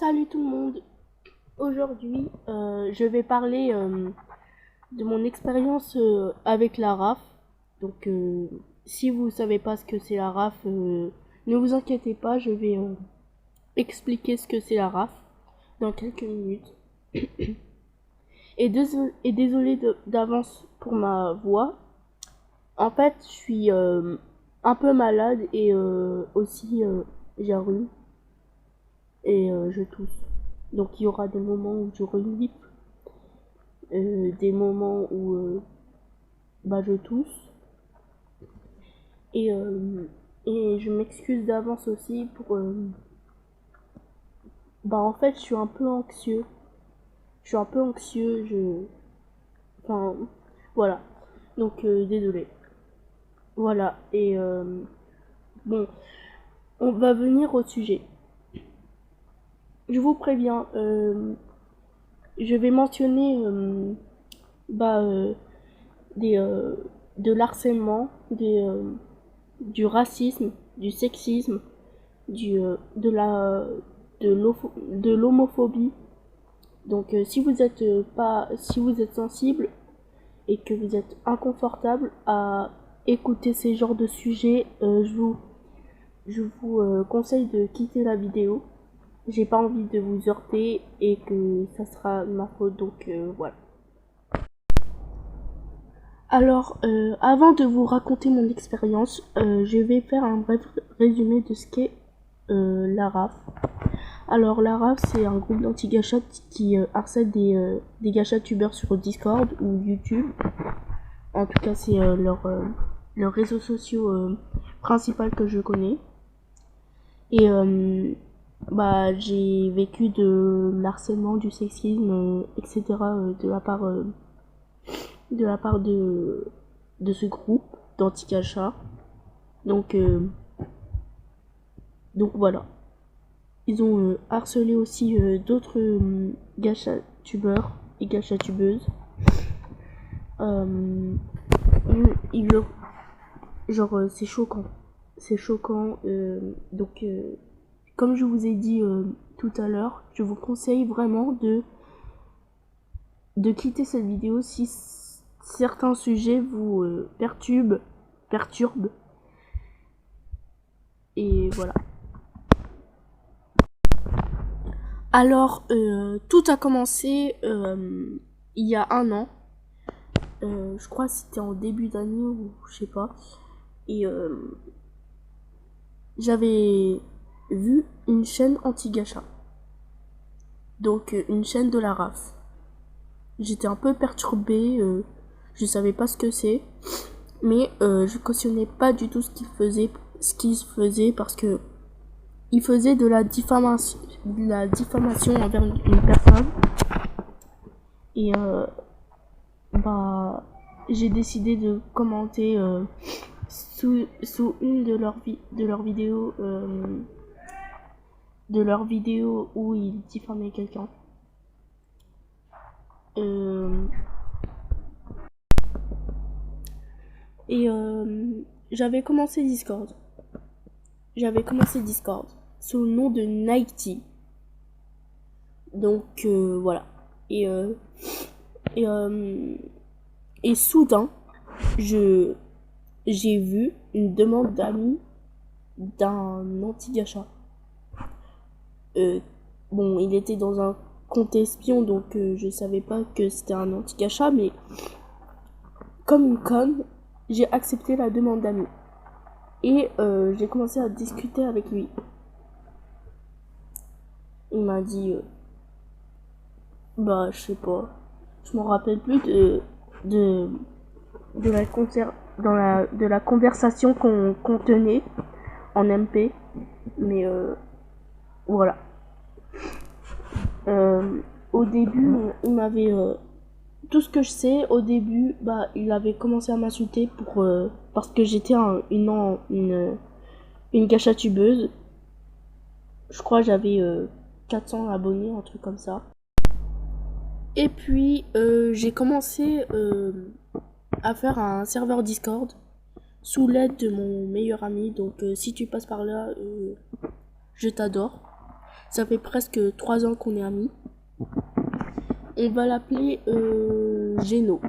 Salut tout le monde. Aujourd'hui, je vais parler de mon expérience avec la RAF. Donc, si vous savez pas ce que c'est la RAF, ne vous inquiétez pas, je vais expliquer ce que c'est la RAF dans quelques minutes. Et désolé d'avance pour ma voix. En fait, je suis un peu malade et aussi j'ai un rhume et je tousse. Donc il y aura des moments où je relippe, des moments où je tousse. Et, euh, et je m'excuse d'avance aussi pour... en fait, je suis un peu anxieux. Je suis un peu anxieux, Enfin, voilà. Donc, désolé. Voilà, et bon, on va venir au sujet. Je vous préviens, je vais mentionner bah, euh, des, de l'harcèlement, du racisme, du sexisme, de l'homophobie. Donc si vous êtes sensible et que vous êtes inconfortable à écouter ces genres de sujets, je vous conseille de quitter la vidéo. J'ai pas envie de vous heurter et que ça sera ma faute, donc voilà. Alors, avant de vous raconter mon expérience, je vais faire un bref résumé de ce qu'est la RAF. Alors, la RAF, c'est un groupe d'anti-gachats qui harcèle des gachats-tubeurs sur Discord ou YouTube. En tout cas, c'est leur réseau social principal que je connais. Et j'ai vécu de l'harcèlement, du sexisme, etc. De la part de ce groupe d'anti-gachats. Donc, donc voilà. Ils ont harcelé aussi d'autres gachats-tubeurs et gachats-tubeuses. Ils leur... Genre, c'est choquant. C'est choquant. Comme je vous ai dit tout à l'heure, je vous conseille vraiment de quitter cette vidéo si certains sujets vous perturbent. Et voilà. Alors, tout a commencé il y a un an. Je crois que c'était en début d'année ou je sais pas. Et j'avais vu une chaîne anti-gacha. Donc, une chaîne de la RAF. J'étais un peu perturbée. Je savais pas ce que c'est. Mais je cautionnais pas du tout ce qu'il faisait parce que il faisait de la diffamation envers une personne. Et j'ai décidé de commenter sous une de leurs vidéos où ils diffamaient quelqu'un. Et j'avais commencé Discord. Sous le nom de Nighty. Donc voilà. Et et soudain, j'ai vu une demande d'amis d'un anti-gacha. Il était dans un compte espion, donc je savais pas que c'était un anti-gacha, mais comme une conne, j'ai accepté la demande d'amis. Et j'ai commencé à discuter avec lui. Il m'a dit, je sais pas, je m'en rappelle plus de, de la conversation qu'on tenait en MP, mais voilà. Au début, il m'avait tout ce que je sais, au début, il avait commencé à m'insulter parce que j'étais une gachatubeuse. Je crois que j'avais 400 abonnés, un truc comme ça. Et puis, j'ai commencé à faire un serveur Discord sous l'aide de mon meilleur ami. Donc, si tu passes par là, je t'adore. Ça fait presque 3 ans qu'on est amis. On va l'appeler Geno.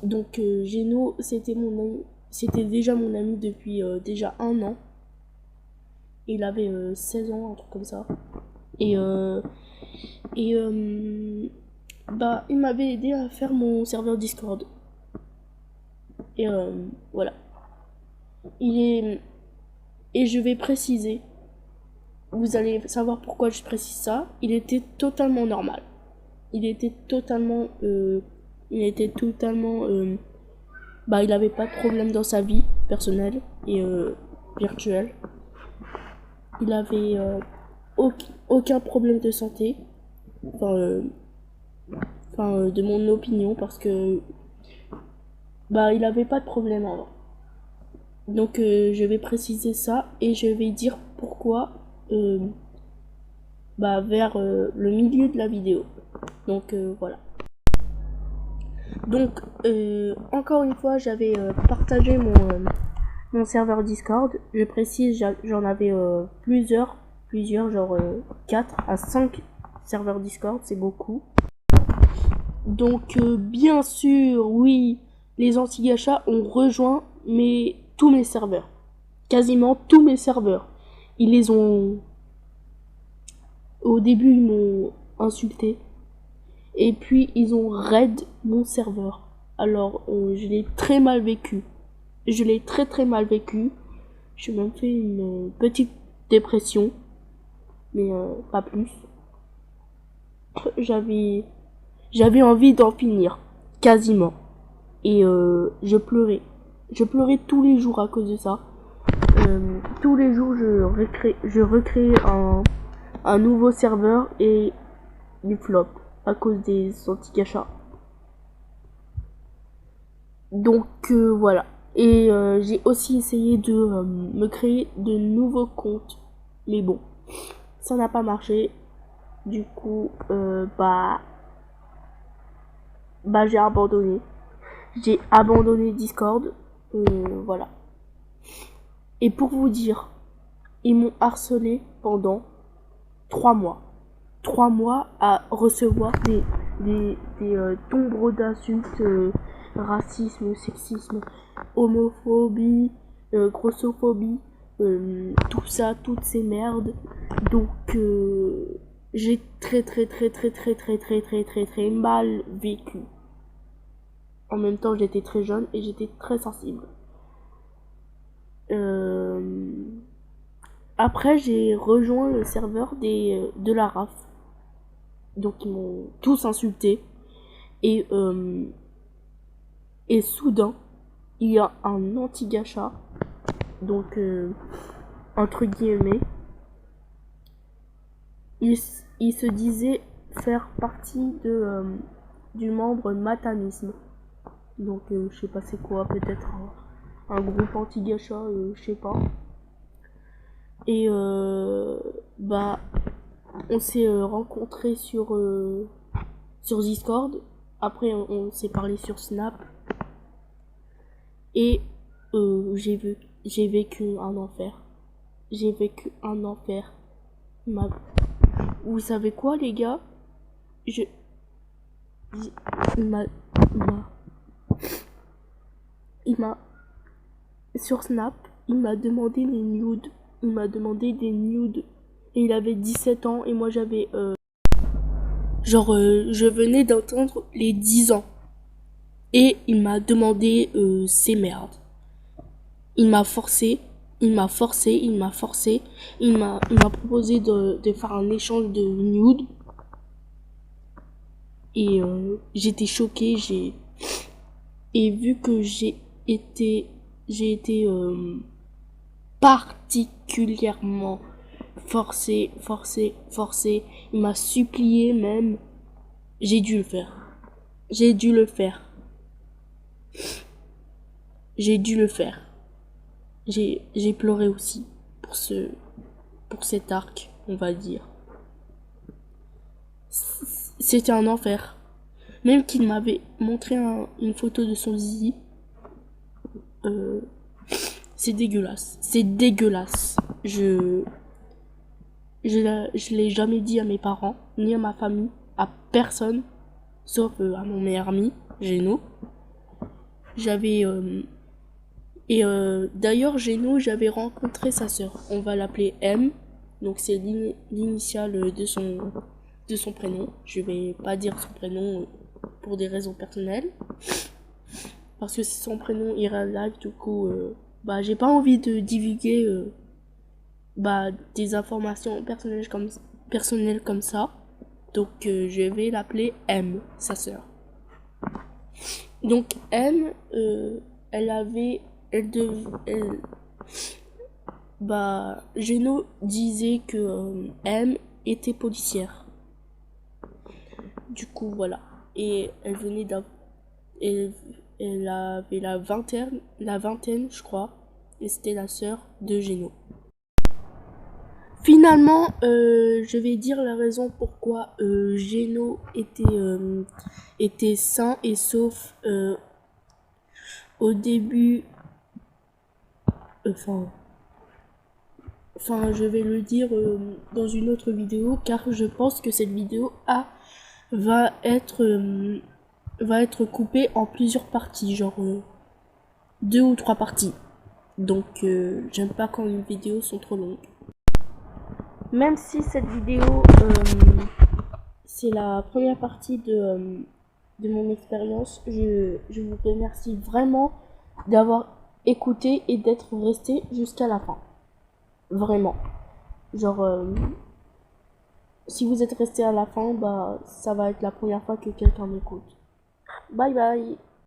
Donc Geno, c'était déjà mon ami depuis déjà 1 an. Il avait 16 ans, un truc comme ça. Et, bah, il m'avait aidé à faire mon serveur Discord. Et voilà. Et je vais préciser, vous allez savoir pourquoi je précise ça, il était totalement normal. Il était totalement... bah, il avait pas de problème dans sa vie personnelle et virtuelle. Il avait aucun problème de santé. De mon opinion, parce que bah il avait pas de problème avant. Donc je vais préciser ça et je vais dire pourquoi bah vers le milieu de la vidéo. Donc voilà. Donc encore une fois, j'avais partagé mon serveur Discord. Je précise, j'en avais plusieurs, genre 4 à 5 serveurs Discord, c'est beaucoup. Donc bien sûr, oui, les anti-gachas ont rejoint tous mes serveurs. Quasiment tous mes serveurs. Ils les ont... Au début, ils m'ont insulté. Et puis, ils ont raid mon serveur. Alors, je l'ai très mal vécu. Je l'ai très très mal vécu. J'ai même fait une petite dépression. Mais pas plus. J'avais envie d'en finir. Quasiment. Et je pleurais. Je pleurais tous les jours à cause de ça. Tous les jours, je recréais un nouveau serveur et il flop à cause des anti-gachas. Donc voilà. Et j'ai aussi essayé de me créer de nouveaux comptes. Mais bon, ça n'a pas marché. Du coup, bah j'ai abandonné. J'ai abandonné Discord. Voilà. Et pour vous dire, ils m'ont harcelé pendant 3 mois. 3 mois à recevoir des tombereaux d'insultes, racisme, sexisme, homophobie, grossophobie, tout ça, toutes ces merdes. Donc j'ai très mal vécu. En même temps, j'étais très jeune et j'étais très sensible. Après, j'ai rejoint le serveur de la RAF. Donc, ils m'ont tous insulté. Et soudain, il y a un anti-gacha. Donc, entre guillemets. Il se disait faire partie du membre Matanisme. Donc, je sais pas c'est quoi, peut-être un groupe anti-gacha, je sais pas. Et bah on s'est rencontrés sur Discord. Après on s'est parlé sur Snap. Et j'ai vécu un enfer. J'ai vécu un enfer. Vous savez quoi les gars? Il m'a sur Snap, il m'a demandé des nudes. Il m'a demandé des nudes. Et il avait 17 ans et moi j'avais... je venais d'entendre les 10 ans. Et il m'a demandé ces merdes. Il m'a forcé. Il m'a proposé de faire un échange de nudes. Et j'étais choquée. Et vu que j'ai été particulièrement forcé. Il m'a supplié même. J'ai dû le faire. J'ai pleuré aussi pour cet arc, on va dire. C'était un enfer. Même qu'il m'avait montré une photo de son zizi. C'est dégueulasse. Je l'ai jamais dit à mes parents, ni à ma famille, à personne, sauf à mon meilleur ami, Geno. J'avais d'ailleurs Geno, j'avais rencontré sa sœur. On va l'appeler M. Donc c'est l'initiale de son prénom. Je vais pas dire son prénom pour des raisons personnelles. Parce que c'est son prénom ira live, du coup, bah j'ai pas envie de divulguer bah, des informations personnelles comme ça. Donc je vais l'appeler M, sa sœur. Donc M, elle avait, bah, Geno disait que M était policière. Du coup, voilà. Et elle venait d'avoir, elle, elle avait la vingtaine, je crois. Et c'était la sœur de Geno. Finalement, je vais dire la raison pourquoi Geno était sain et sauf au début. Enfin, je vais le dire dans une autre vidéo car je pense que cette vidéo va être coupée en plusieurs parties, genre 2 ou 3 parties. Donc j'aime pas quand les vidéos sont trop longues. Même si cette vidéo c'est la première partie de mon expérience, je vous remercie vraiment d'avoir écouté et d'être resté jusqu'à la fin. Vraiment. Genre, si vous êtes resté à la fin, bah, ça va être la première fois que quelqu'un m'écoute. Bye bye.